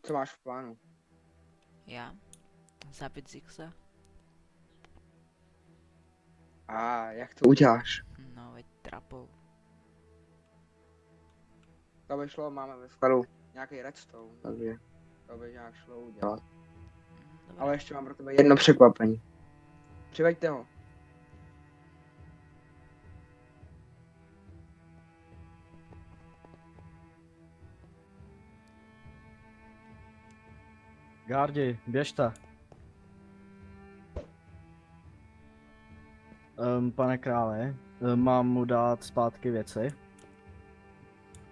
Co máš v plánu? Já? Zabít Zixa? A jak to uděláš? No, veď trapou. To by šlo, máme ve skladu nějaký redstone, takže to by nějak šlo udělat. Dobré. Ale ještě mám pro tebe jedno překvapení. Přiveďte ho. Gardi, běžte. Pane králi, mám mu dát zpátky věci?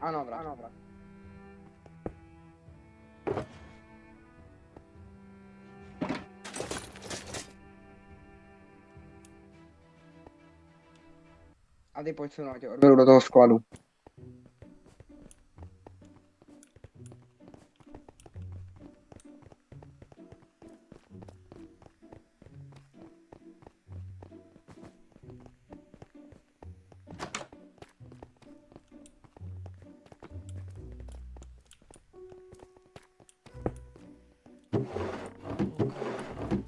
Ano, vrát. A ty pojď se mnou, tě odvedu do toho skladu.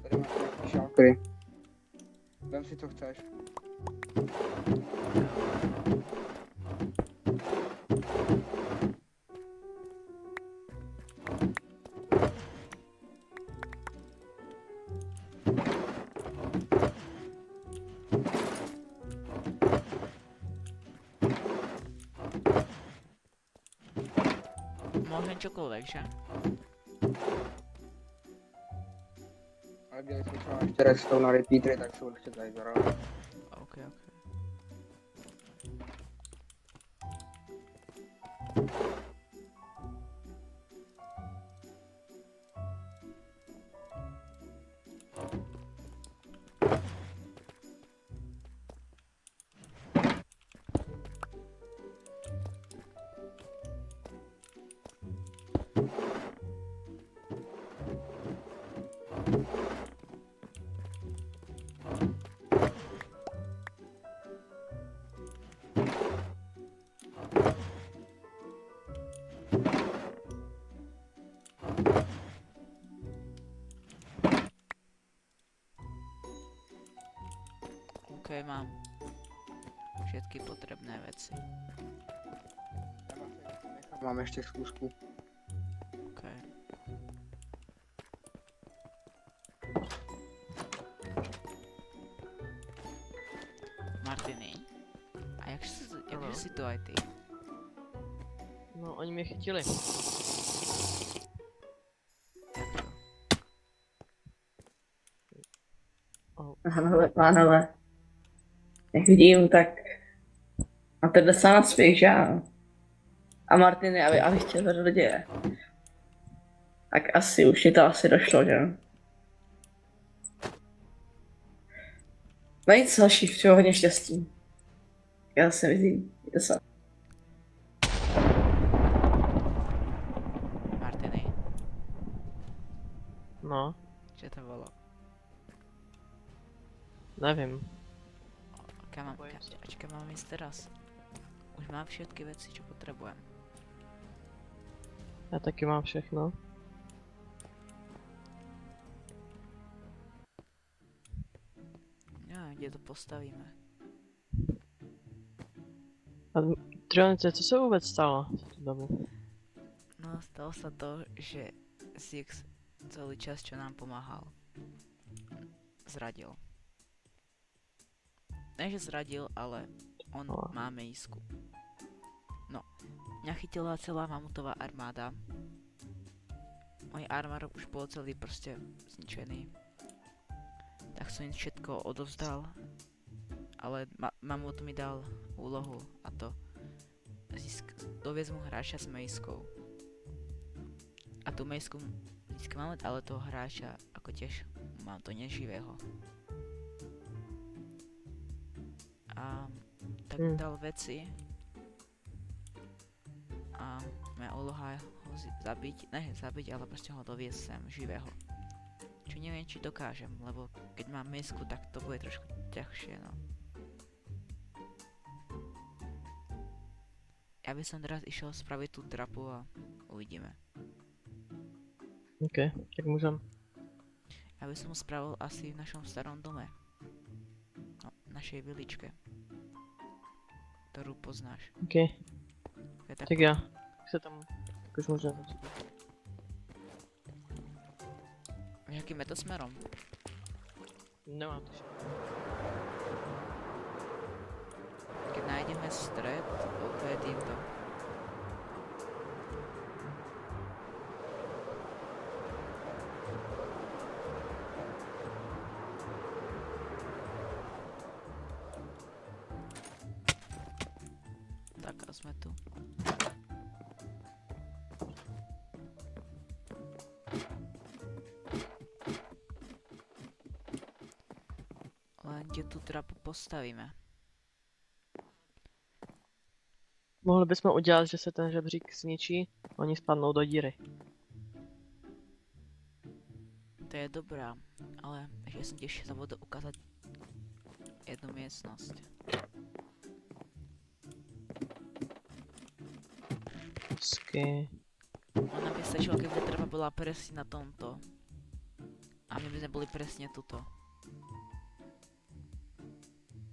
Tady máš nějaký šalkry. Vem si, co chceš. Môžem čokoľvek, že? Ale když jsme třeba ještě redstone na repeatery, tak se určitě tady zaraz. OK. OK, mám všetky potrebné veci. Mám ještě schůzku. OK. Martiny, a jakže si to aj ty? No, oni mě chytili. Jak to? Pánové, jak vidím, tak a tenhle sám spěch, že ano? A Martiny, abych tě vedl do děje. Tak asi už mi to asi došlo, že jo? No nic, další, přeju hodně štěstí. Já se vidím, jde se. Martiny, No, čo to bolo? nevím. Bojím sa. Ačka mám ísť teraz? Už mám všetky veci, čo potrebujem. Já taky mám všechno. Ja, kde to postavíme? A Trionice, co se vůbec stalo v tu dobu? No, stalo sa to, že Zix celý čas, čo nám pomáhal, zradil. Ne, že zradil, ale on má mejsku. No, mňa chytila celá mamutová armáda. Môj armor už bol celý proste zničený. Tak som im všetko odovzdal. Ale mamut mi dal úlohu, a to doviezť mu hráča s mejskou. A tú mejsku vždycky mám, ale toho hráča ako tiež mám to neživého. A tak mi dal veci. A moja úloha je ho zabiť, ne zabiť, ale proste ho doviesť sem živého. Čo neviem, či dokážem, lebo keď mám misku, tak to bude trošku ťažšie, no. Ja by som teraz išiel spraviť tú trapu a uvidíme. OK, tak můžem. Ja by som ho spravil asi v našom starom dome. No, našej viličke. Ktorú poznáš. OK, Je tak tak já se tam tak už můžem začít. jakým je to smerom? Nemám tušení. Keď nájdeme stred, OK, týmto. Tak a sme tu. Len kde tú trapu postavíme? Mohli bychom udělat, že se ten žebřík zničí, oni spadnou do díry. To je dobrá, ale ešte som tiež zabudol ukázať jednu miestnosť. Hezky. Ona by stačilo, keby tá trapa bola presne na tomto. A my by sme boli presne tuto.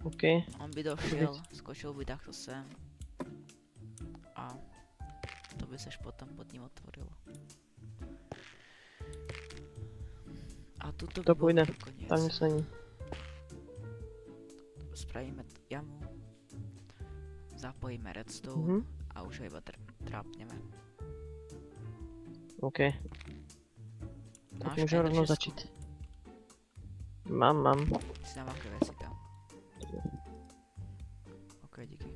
OK, On by došiel, skočil by takto sem. A to by sa až potom pod ním otvorilo. A tuto To by bol pôjde. koniec. tam nic není. Spravíme jamu. Zapojíme redstone Mhm. a už ho iba trápneme. OK, tak Máš můžeme rovnou Ender začít. Mám. Si dám aké veci tam. OK, díky.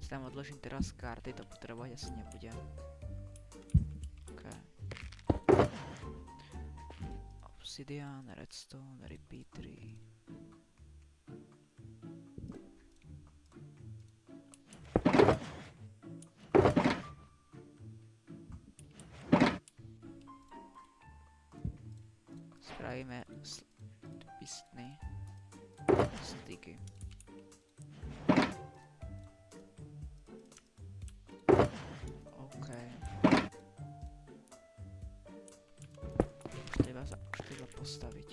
Si tam odložím teraz karty, to potrebovať asi nebudem. OK. Obsidian, redstone, repeatery. Spravíme pistny. Styky. OK. Už treba postaviť.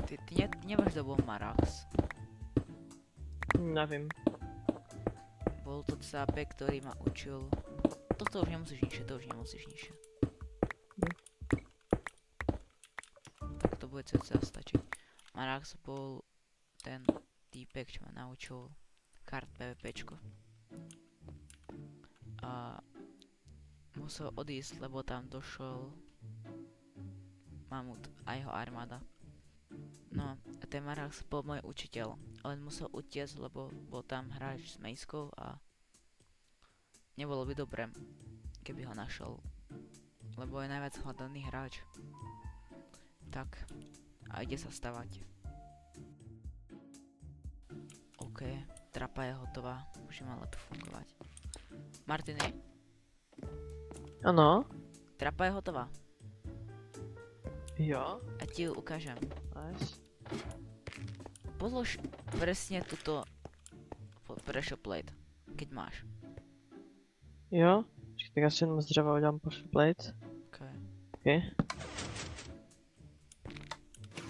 Ty nemáš dobou Marax. Nevím. Bol to cápek, ktorý ma učil. Toto už nemusíš ničiť, to už nemusíš ničiť. Tak to bude cca stačiť. Marax bol ten týpek, čo ma naučil kart PvPčko. A musel odísť, lebo tam došol Mamut a jeho armáda. No a ten Marax bol môj učiteľ, len musel utiecť, lebo bol tam hráč s mejskou a nebolo by dobré, keby ho našol, lebo je najviac hľadaný hráč. Tak, a ide sa stavať. OK, trapa je hotová, už je mala tu fungovať. Martiny, Ano, trapa je hotová, jo, a ti ju ukážem. nice. Podlož presne túto pressure plate, keď máš. Jo, počkej, tak já si jenom z dřeva udělám pressure plate. OK. OK.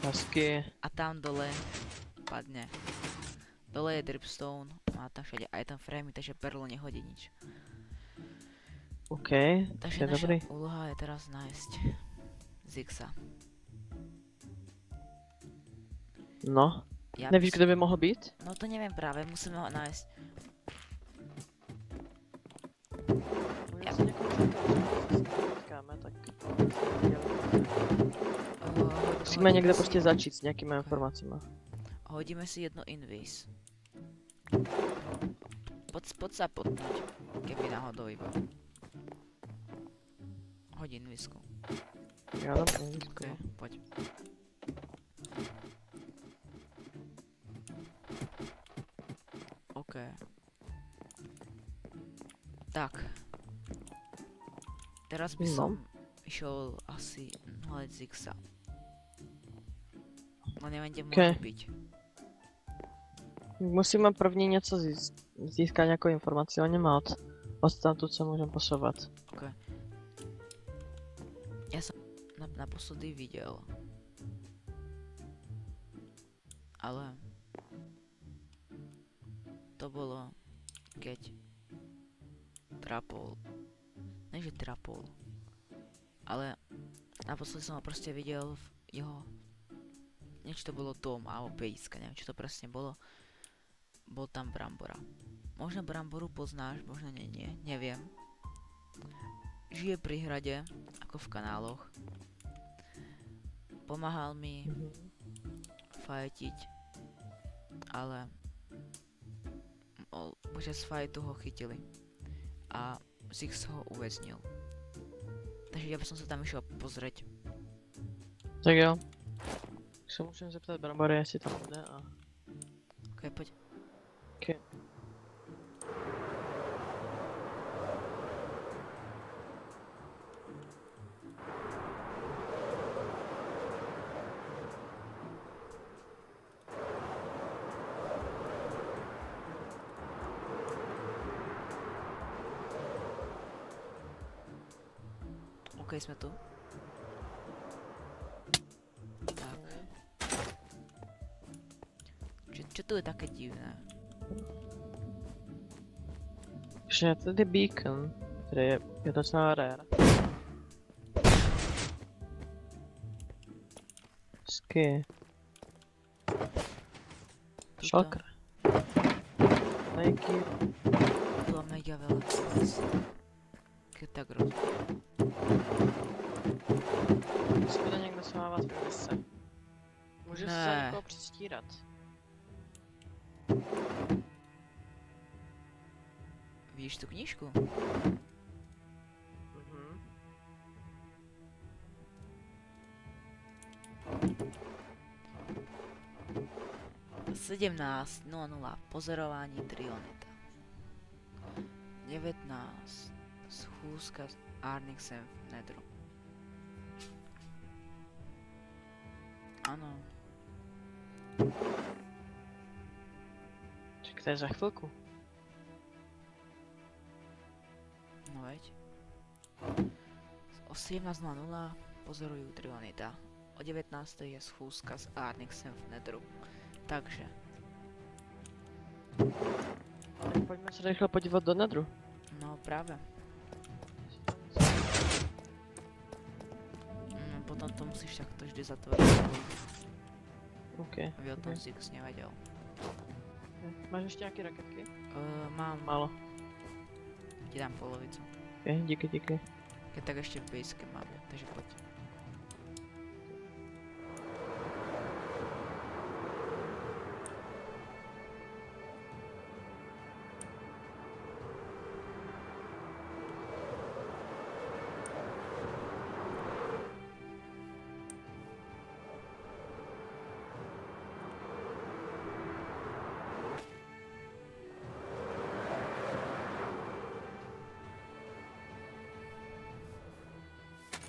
Hezky. A tam dole padne. Dole je dripstone, má tam všade aj tam framey, takže perlo nehodí nič. OK, Takže to je naša dobrý. úloha je teraz nájsť Zixa. No, Ja nevíš, by kde by mohl být? No to neviem práve, musíme ho nájsť. Já se někoho potkáme, tak... Musíme někde prostě začít s nějakými informacemi. Hodíme si jedno invis. Poď sa potnúť, keby náhodou iba. Hoď invisku. Já dám OK, anglicky. poď. OK. Tak. Teraz by No. som išiel asi hľadať Zixa. No nevím, kde Okej. může být. Musíme první něco získat nějakou informaci o něm a od tamtud se můžeme posouvat. Ok. Já jsem naposledy viděl. Ale to bylo, keď trapol. Ne, že trapol. Ale naposledy som ho prostě viděl v jeho... Niečo to bolo dom alebo pejska, neviem čo to presne bolo. Bol tam Brambora. Možno Bramboru poznáš, možno nie, neviem. Žije pri hrade, ako v kanáloch. Pomáhal mi fajtiť, ale počas fajtu ho chytili a Zix ho uväznil. Takže ja by som sa tam išiel pozrieť. Tak jo. Se můžeme zeptat Brambory, jestli tam bude a... Ok, poď. Okay. Ok, sme tu. Tak. Čo tu je také divné? Že je tady beacon, který je docela rare. Hezky. Šokr. Lejky. Tu mám mega veľa vecí. Keď tak rozumiem. Musí to někdo smávat v misce. Můžu se za Ne. někoho předstírat. Vidíš tu knížku? Mhm. Sedemnáct 00 pozorování Trionita. 19 schůzka s Arnixem v Nedru. Ano, Tak to je za chvilku. no veď. O 17:00 pozorujú Trionita. O 19:00 je schůzka s Arnixem v Nedru. Takže, Tak pojďme se rychle podívat do Nedru. no právě. Potom to musíš takto vždy zatvořit, OK. aby o tom Ok. Zix nevěděl. Máš ještě nějaké raketky? Mám, Málo. ti dám polovicu. OK, díky, díky. Keď tak ještě v bejske mám, takže pojď.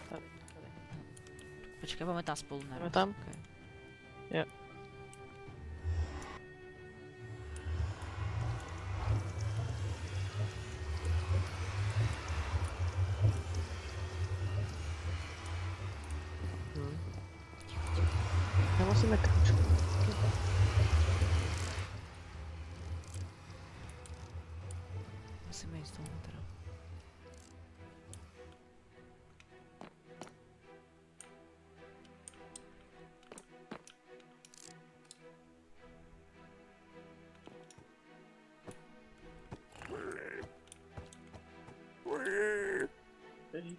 Tady, tady. Počkej, budeme tam spolu naraz. Jdeme tam? Okay. Jo. Nemusíme kručku. Musíme jít tomu teda.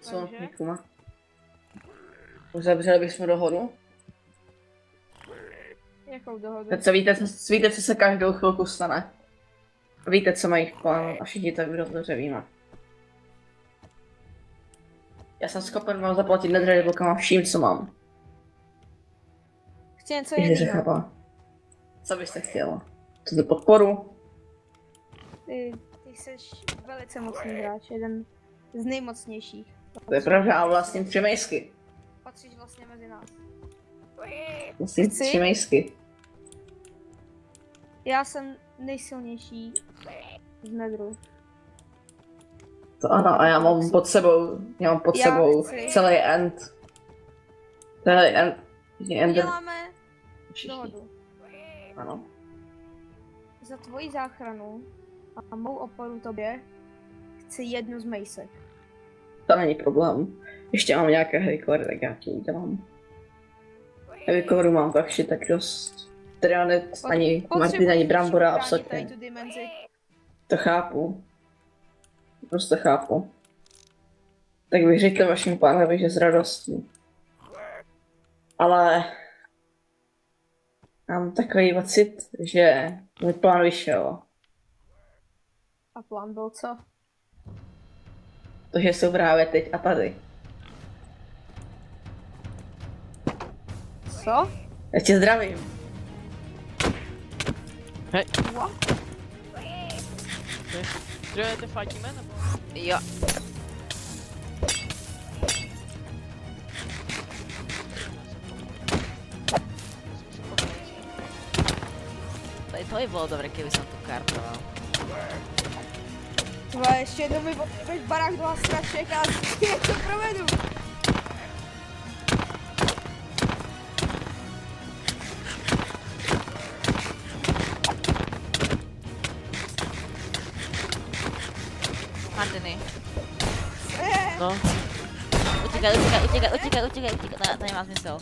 Co? Takže? Děkuji. Uzavřeli bychom dohodu. Jakou dohodu? Teď víte, co se každou chvilku stane. Víte, co mají v plánu a všichni tak dobře víme. Já jsem schopen vám zaplatit nedrejblokama vším, co mám. Chci něco Když se jiného. chápá. Co byste chtěla? Chcete podporu? Ty jsi velice mocný hráč, jeden z nejmocnějších. To je pravda, a vlastně 3 mejsky. Patříš vlastně mezi nás. Musím Chci? 3 mejsky. Já jsem nejsilnější z Nedru. To ano, a já mám pod sebou Já chci. celý end. Celý end. Ender. Uděláme Všichni. dohodu. Ano. Za tvoji záchranu a mou oporu tobě chci jednu z mejsek. To není problém. Ještě mám nějaké heavy tak já ti udělám. Heavy mám takže tak dost. Trionet, ani Martin, ani Brambora, Potřebuji absolutně. tady tu dimenzi. To chápu. Prostě chápu. Tak bych řekl vašim pánovi, že s radostí. Ale mám takový pocit, že můj plán vyšel. A plán byl co? To, že jsou právě teď a tady. Co? Já tě zdravím. What? Trojete fightíme, nebo? Jo. To by bolo dobre, keby som tu kartoval. Tvoje, ještě jednou mi potřebuješ barák do strašek a jak to provedu. Martiny. No. Utíkaj, to nemá zmysel.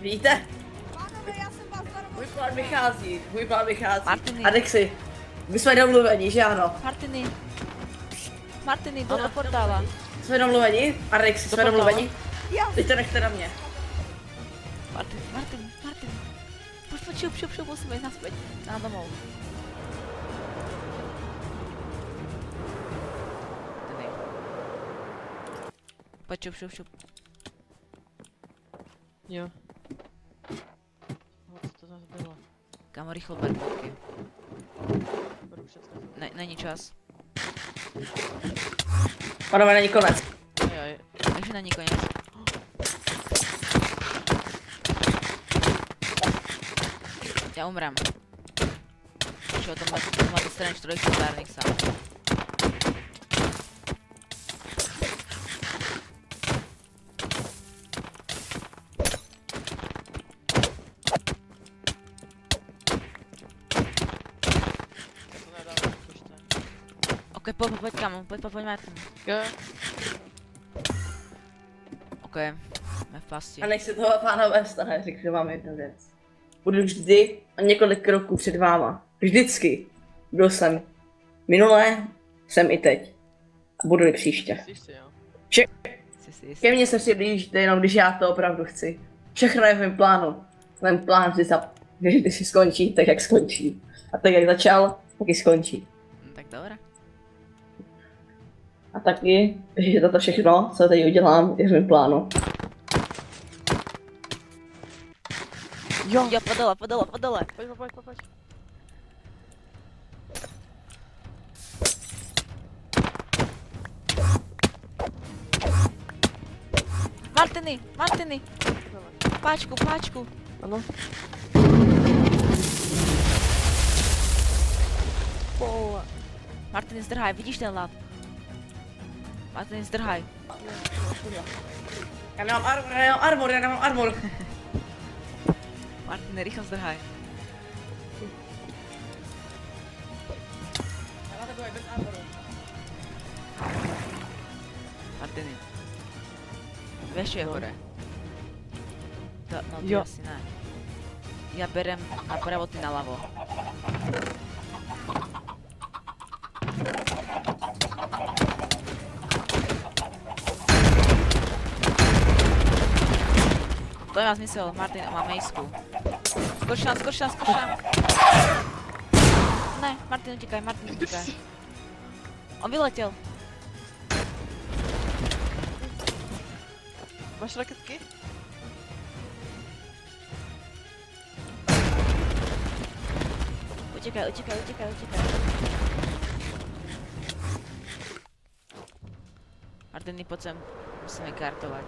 Víte? Pánové, já jsem vás varoval. Můj plán vychází. Martiny. Adexi, my jsme domluveni, že ano? Martiny, jdu do portála. Jsme domluveni? Adexi, jsme portála. domluveni? Já Teď to nechte na mě. Martin. Poď, šup, musíme jít naspäť. Na domov. Martiny. Poď, šup. Jo. No, co to zase bylo? Kámo, rýchlo ber fotky. Beru všechno. Není čas. Pánové, není konec. Ajaj. Takže není konec. Já umrem. Čo, to máte stranč trojstárnych sám. To nedávám počte. Ok, poď kamo, poď Martin. Jo. Ok, jsme v pasti. A než se toho pánové stane, řeknu vám jednu věc. Budu vždy a několik kroků před váma. Vždycky. Byl jsem minulé, jsem i teď. A budu i příště. Jsi si, jo. Jsi si jistý? Ke mně se přiblížíte jenom, když já to opravdu chci. Všechno je v mém plánu. Mém plán vždy si skončí tak, jak skončí. A tak, jak začal, tak i skončí. Tak dobré. A taky, že toto všechno, co teď udělám, je v mém plánu. Jo. Jo, po dole. Pojď. Martiny. Páčku. Ano. Pole. Martiny, zdrhaj, vidíš ten lad? Martiny, zdrhaj. Já nemám armor. Martiny, rychle zdrhaj. Martiny. Vieš, čo je No. hore? No, ty Jo. asi ne. Ja berem napravo, ty naľavo. To nemá zmysel, Martin má mejsku. Skoč tam. Ne, Martin utíkaj. On vyletěl. Máš raketky? Utíkaj. Martiny, poď sem, musíme kartovať.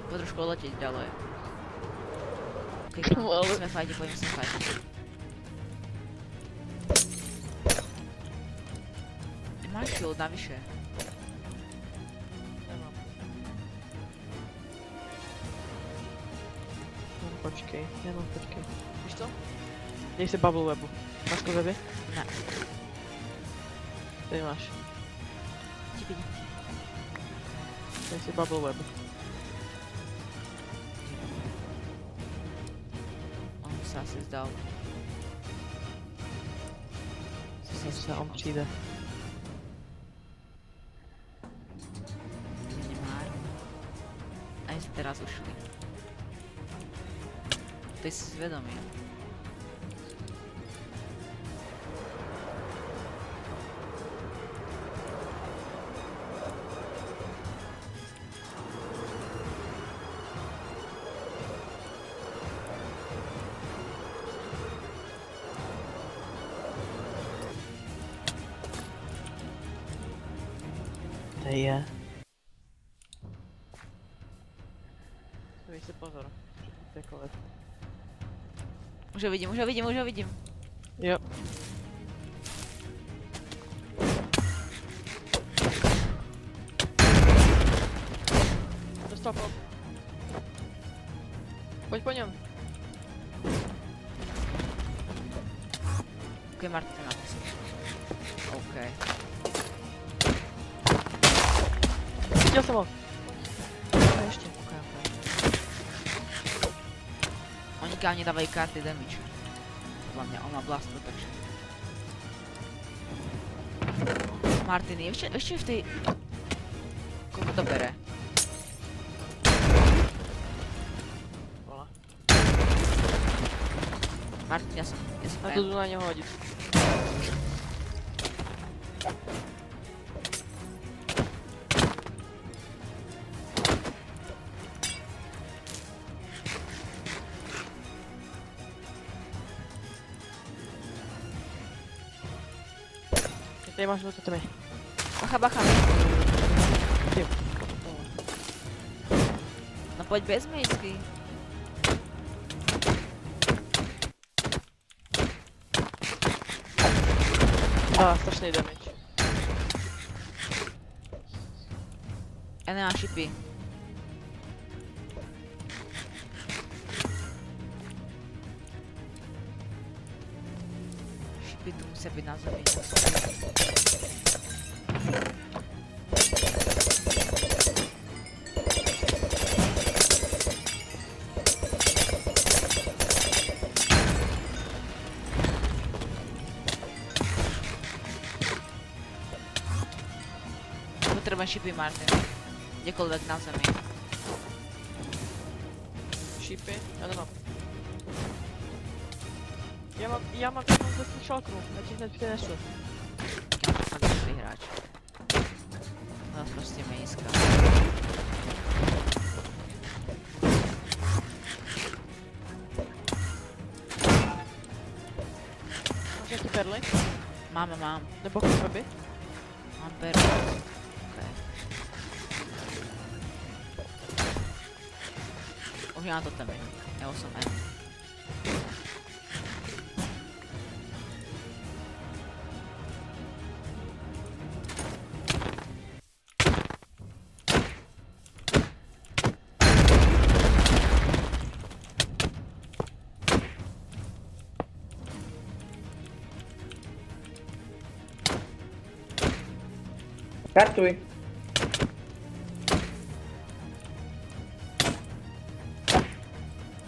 Poď trošku odletět ďalej. Ok, No, ale- musíme fajtiť, pojďme sem fajtiť. Máš shield navyše. Nemám. Počkej, jenom počkej. Víš co? Dej si bubble webu. Máš to weby? Ne. Tady máš. Ti vidím. Dej si bubble web. On se asi zdal. Zase on přijde. Nemá. A jestli teraz ušli. Ty jsi zvědomý. Tady je. Dej si pozor. To je kolet. Už ho vidím, už ho vidím, už ho vidím. Jo. Dostal pop. Pojď po něm. Ok, Martin na to. Ok. Viděl jsem ho. A ještě, ok, ok. Oni kámě dávají karty damage. Podle mě, on má blast protection. Martin, ještě v tej... Koľko to bere? Vole. Martin, já jsem A to jdu na něho hodit. Tady máš do tmy. Bacha, bacha. Ty. No pojď bez mejsky. Strašný damage. Já nemám šipy. Šipy tu musí být na zemi. Potřebuji šipy, Martin. Kdekoliv na zemi. Šípy? Já nemám. Já mám zase šalkru, já ti hned přinesu. Já jsem fakt dobrý hráč. No prostě mejska. Máš nějaký perly? Mám. Nebo weby? Mám perlu. Okay. Už mám to tebe. Já jsem M. Kartuj.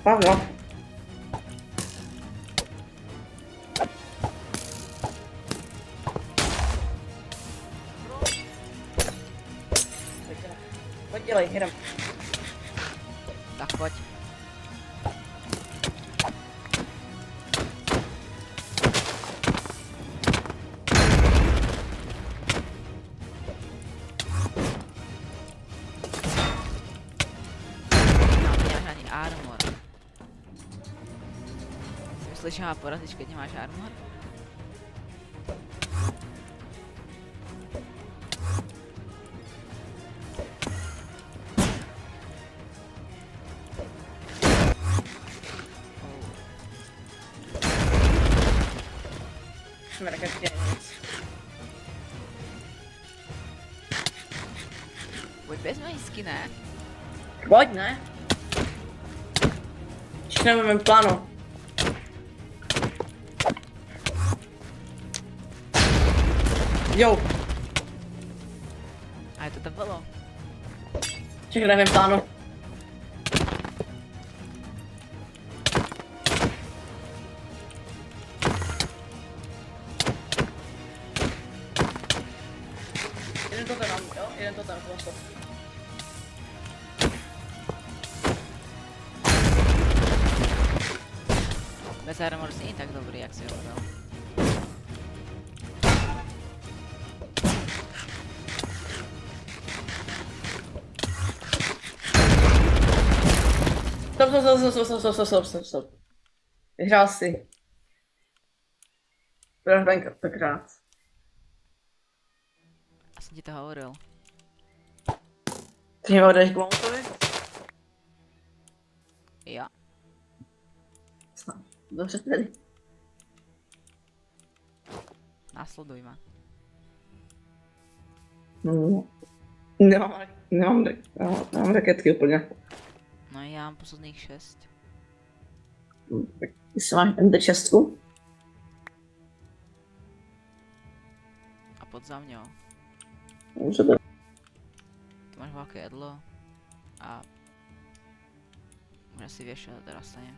Pavel. Pojď dělej, jdem. Tak pojď. Nemáš ani armor. Myslíš, že má porazit, keď nemáš armor? Jsme raketky nic. Pojď bez majsky, ne? Pojď, ne? Všechno máme v plánu. Jo, A je to tam bylo. všechno máme v plánu. Jeden to tam, jo? Jeden to tam, to. Bez armor si není tak dobrý, jak si hovoril. Stop. Vyhrál si. Prohranka, tak rád. Já jsem ti to hovoril. Ty mě odeš k mamutovi? Jo. Dobře tedy. Následuj ma. Nemám raketky úplně. No já mám posledných 6. Tak jestli máš MD6? A pod za mňou. Může to. Tu máš veľké jedlo. A... Možná si vieš, čo teraz stane.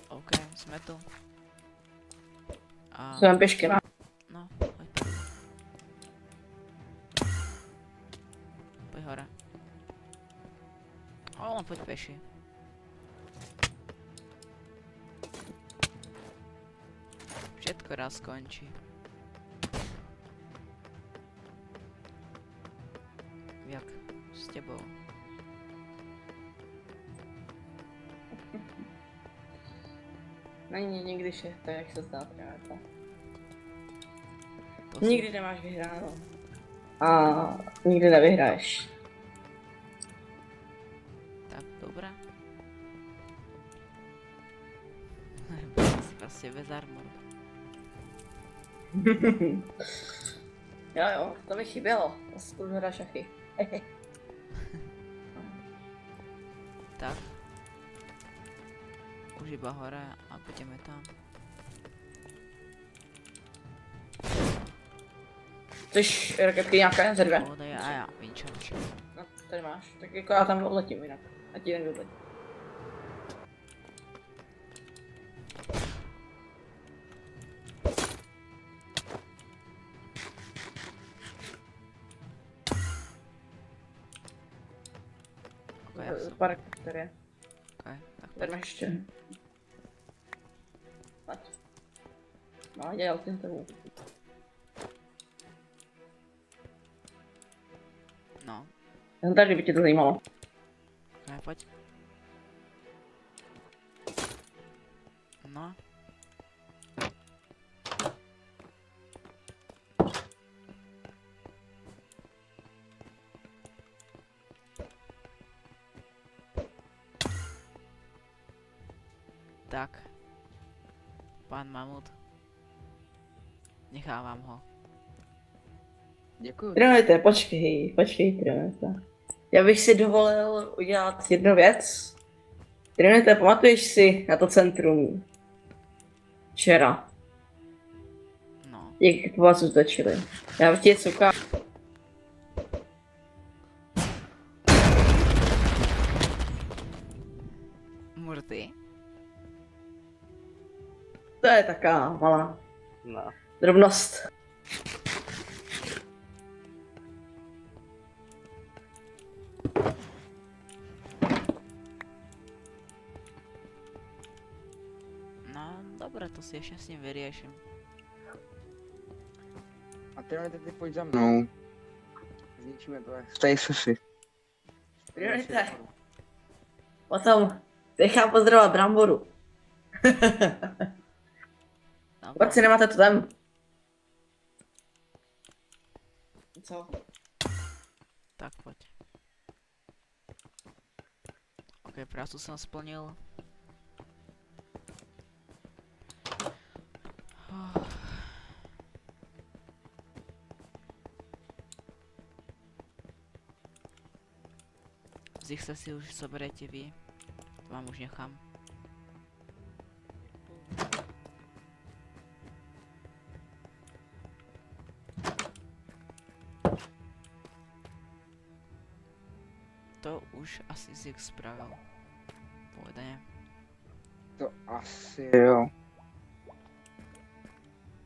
OK, jsme tu. A... Jsem pěšky, ne? No, pojď. Pojď hore. O, pojď peši. Všetko raz skončí. Jak s tebou? Není nikdy vše, to jak se zdá právě. To si- Nikdy nemáš vyhráno. A nikdy nevyhraješ. Tak, dobré. Prostě bez armoru. Jo, to mi chybělo. Já si budu hrát šachy. Tak. Už iba hore a půjdeme tam. Chceš raketky nějaké ze dvě? Pohodej a já, Vinčo. No, tady máš. Tak jako já tam odletím jinak. A ti jen odletím. Ok, já jsem. Pár tady je. Ok, tak Tady máš ještě. Pojď. No, dělal tím tomu. No, Jen tady by tě to zajímalo. ok, pojď. No. Tak. Pán Mamut. Nechávám ho. Děkuju. Trénujte, počkej, trénujte. Já bych si dovolil udělat jednu věc. Trénujte, pamatuješ si na to centrum? Včera. No. Jak vás utočili. Já bych ti něco ukázal. Murty. To je taká malá No. drobnost. No, dobré, to si ještě s ním vyrieším. A ty pojď za mnou. Zničíme to, stej si. Trénujte. Potom nechám pozdravovat Bramboru. Proč si nemáte to tam? Co? Tak pojď. Ok, prácu jsem splnil. Zich si už zoberete vy. To vám už nechám. To už asi Zik spravil. Povedaně. To asi jo.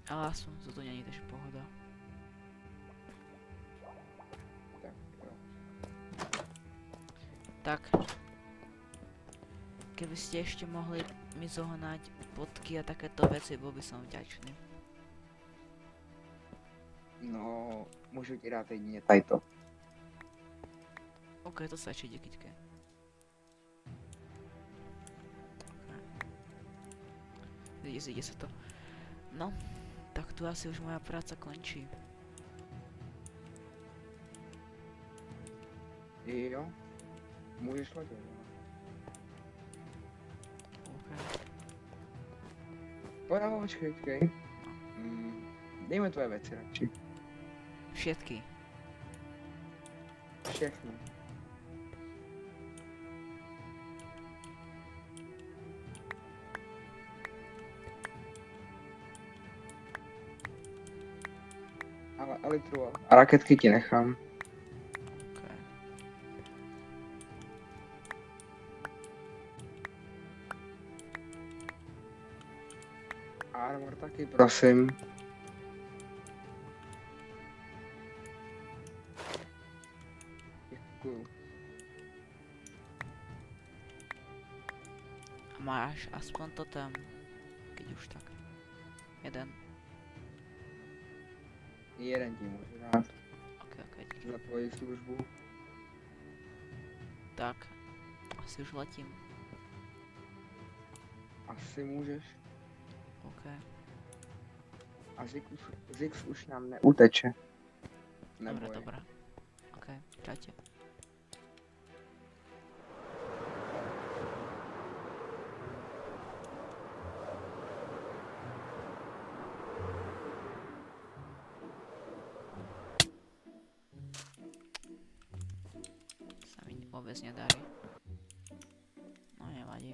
Ale aspoň to není, takže pohoda. Tak jo. Tak. Keby ste ešte mohli mi zohnať potky a takéto veci, bol by som vďačný. No, můžu ti dát jedině tady to. OK, to stačí, díky. Zíde sa to. No, tak tu asi už moja práca končí. Jo. Můžeš lodět. OK. Počkej. Dejme tvoje věci radši. Všetky. Všechny. Ale elitru a raketky ti nechám. OK. Armor taky, prosím. Děkuju. A máš aspoň to tam, keď už tak. Jeden. Jeden ti můžu dát OK, díky. za tvoji službu. Tak, asi už letím. Asi můžeš. OK. A Zix už nám neuteče. Dobre, Neboj. dobré. OK, čaute. Sa mi vôbec nedarí. No nevadí.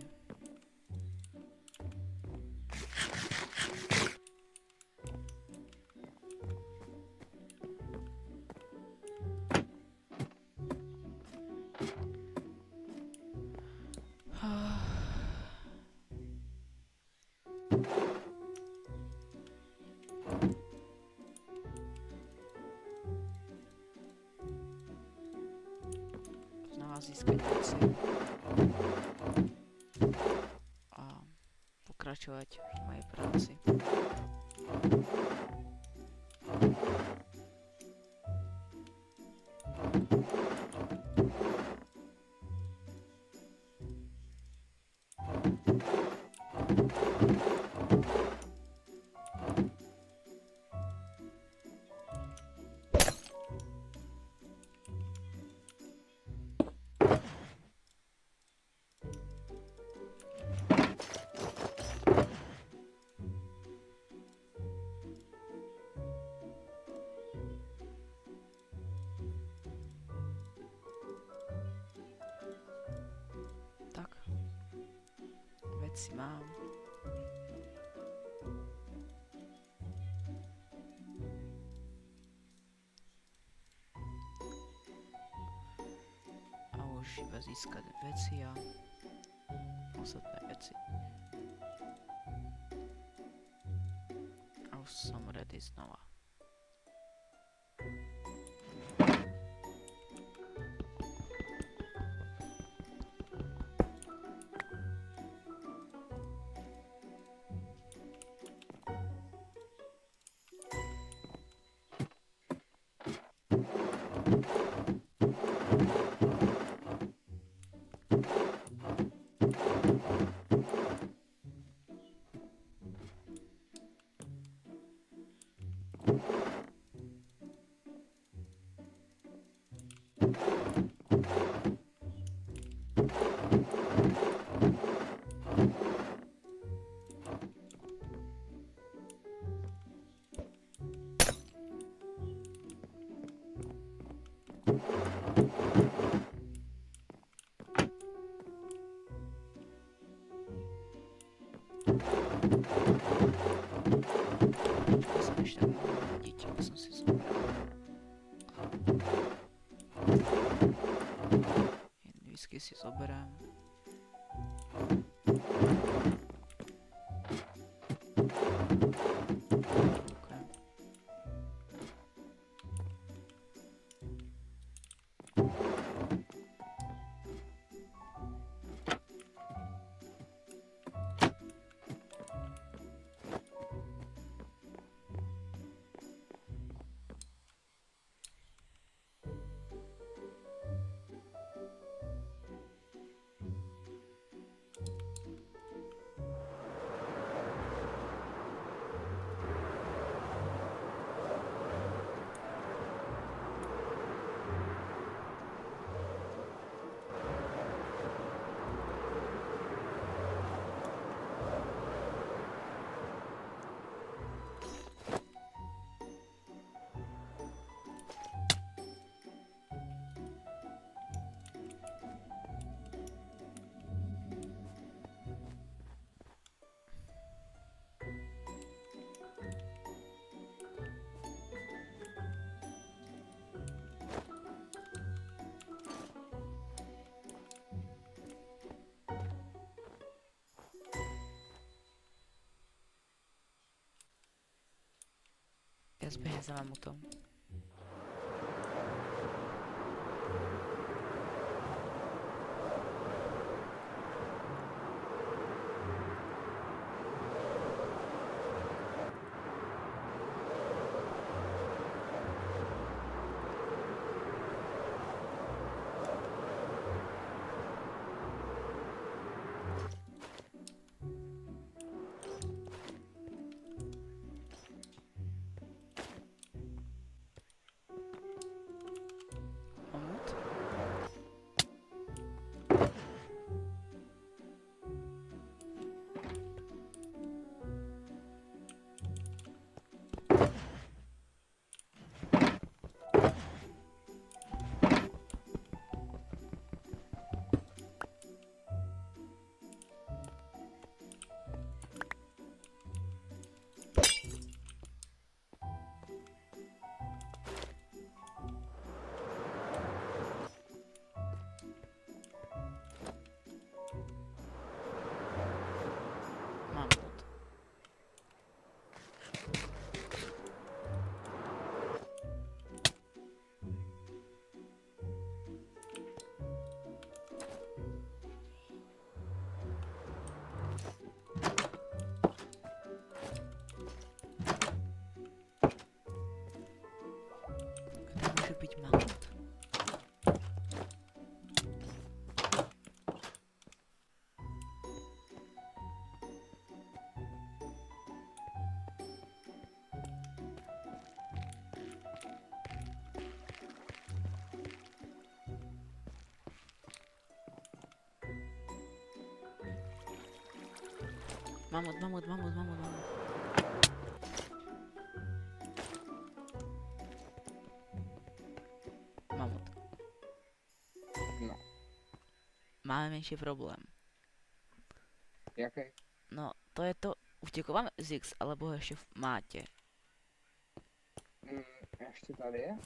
Znova získať veci. A pokračovať v mojej práci. Tak. Veci mám. A už iba získať veci a ostatné veci. A už som ready znova. To jsem ještě tak mohl hodit, jak jsem si zobral. Jedny whisky si zoberám. Okay. Já zběhne za mamutou. Mamut? Mamut. To může být mamut. Mamut. Mamut. No. Máme menší problém. Jaký? No, to je to, utekl vám Zix, alebo ho ještě máte? Ještě tady je?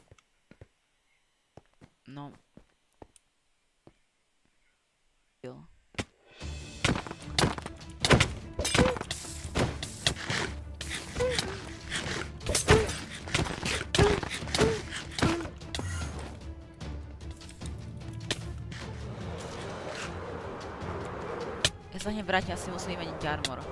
No. Jo. Já se za ně vrátím, asi musím vyměnit armor.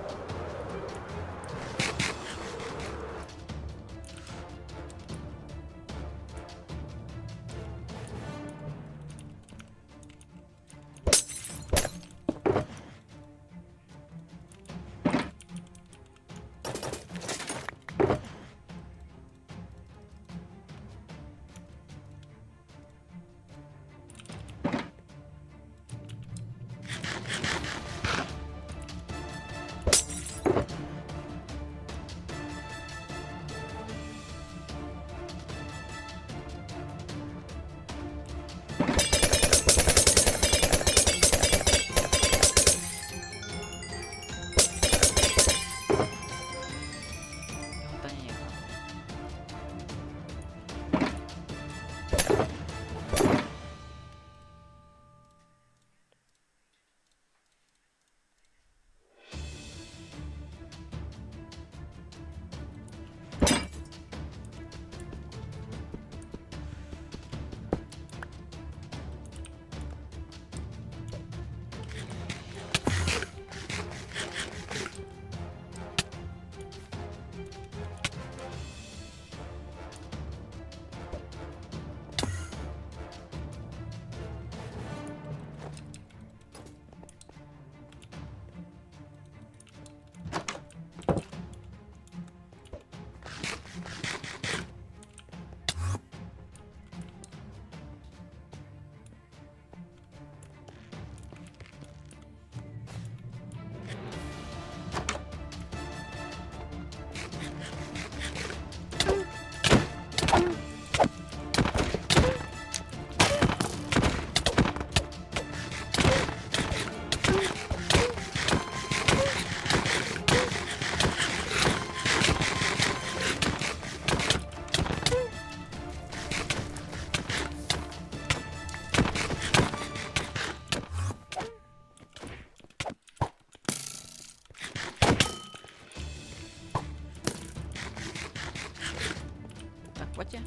Pojďte.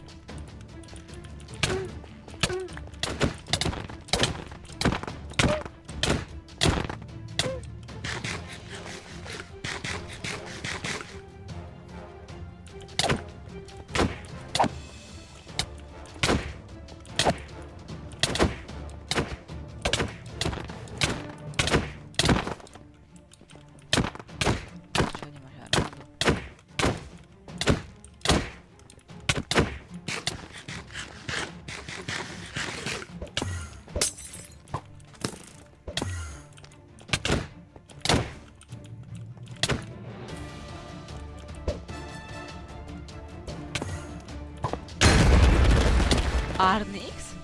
Čo nemáš armádu? Arnix?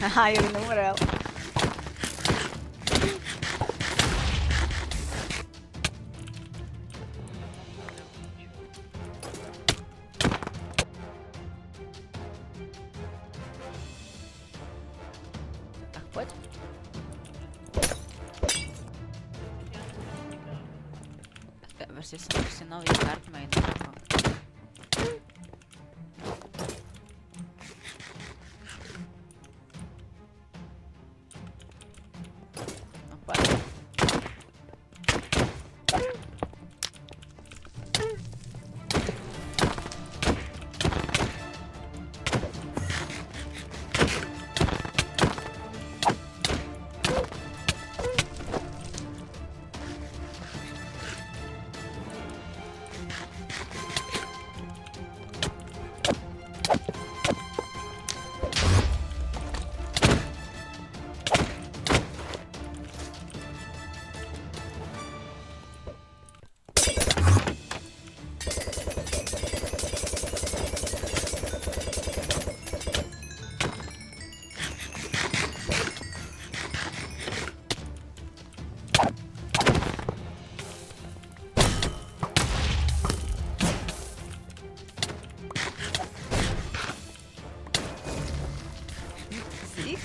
Haha, Juri neumrel. Tak pojď. Prostě jsem prostě nový kart mají jako. No pojď. Six?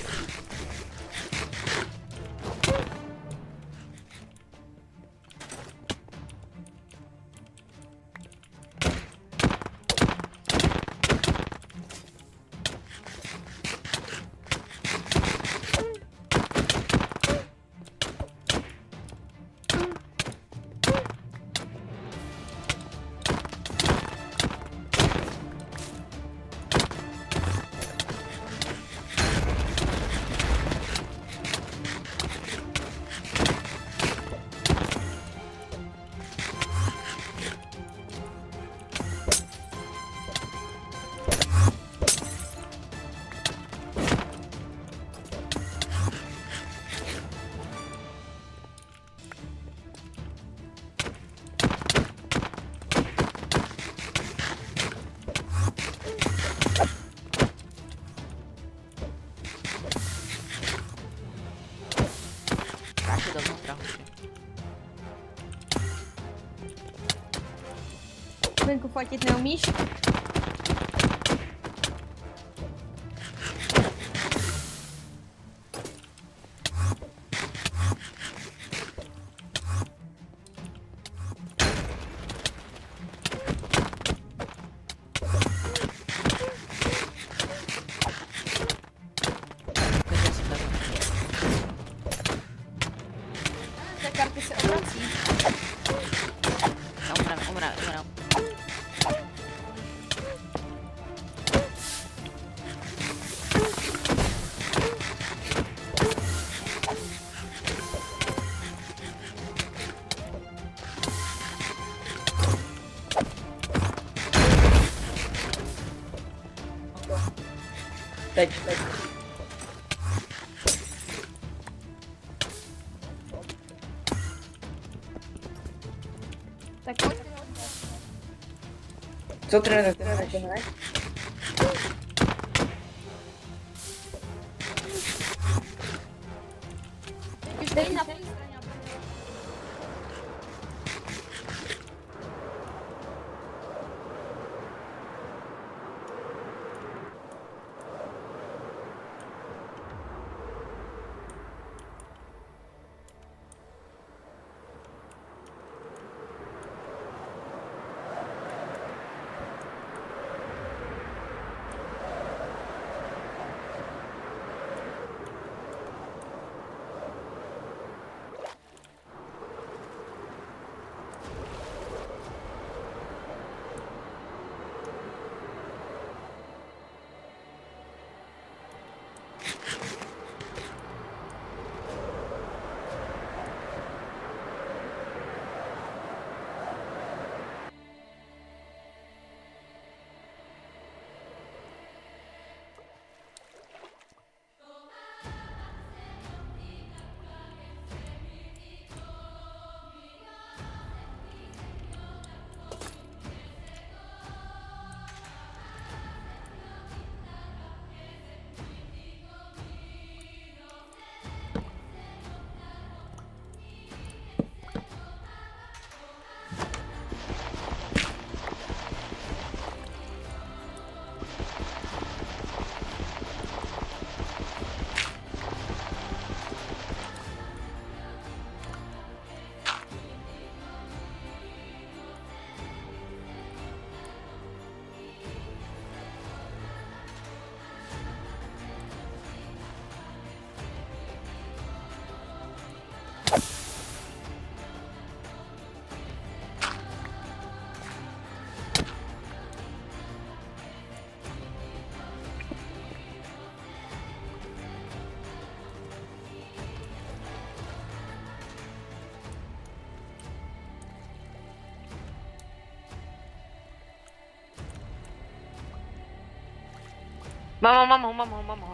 Dáš dovnitra, hoši. Venku fotit neumíš? Ukažte si to. Ty karty se obrací. No, umrem. Teď. Tak pojď. Co trénuješ? Dej na té straně.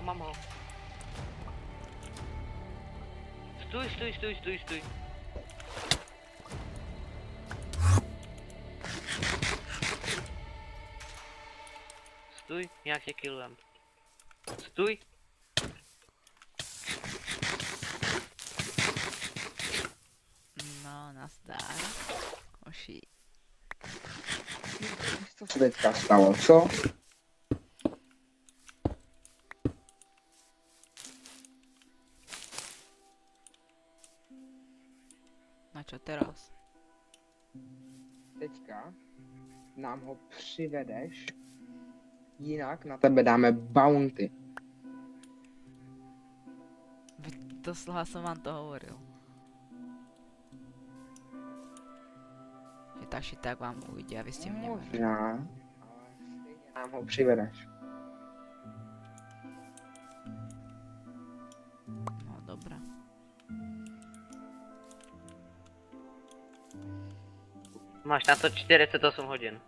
Mám ho. Stůj. Stůj, nějak tě killujem. Stůj. No, nazdar. Hoši. Co se teďka stalo, co? Na čo teraz? Teďka nám ho přivedeš, jinak na tebe dáme bounty. Doslova som vám to hovoril. Že tak či tak vám ujde a vy s tím nemôžete. Možná, ale stejně nám ho přivedeš. No dobrá. Máš na to 48 hodin.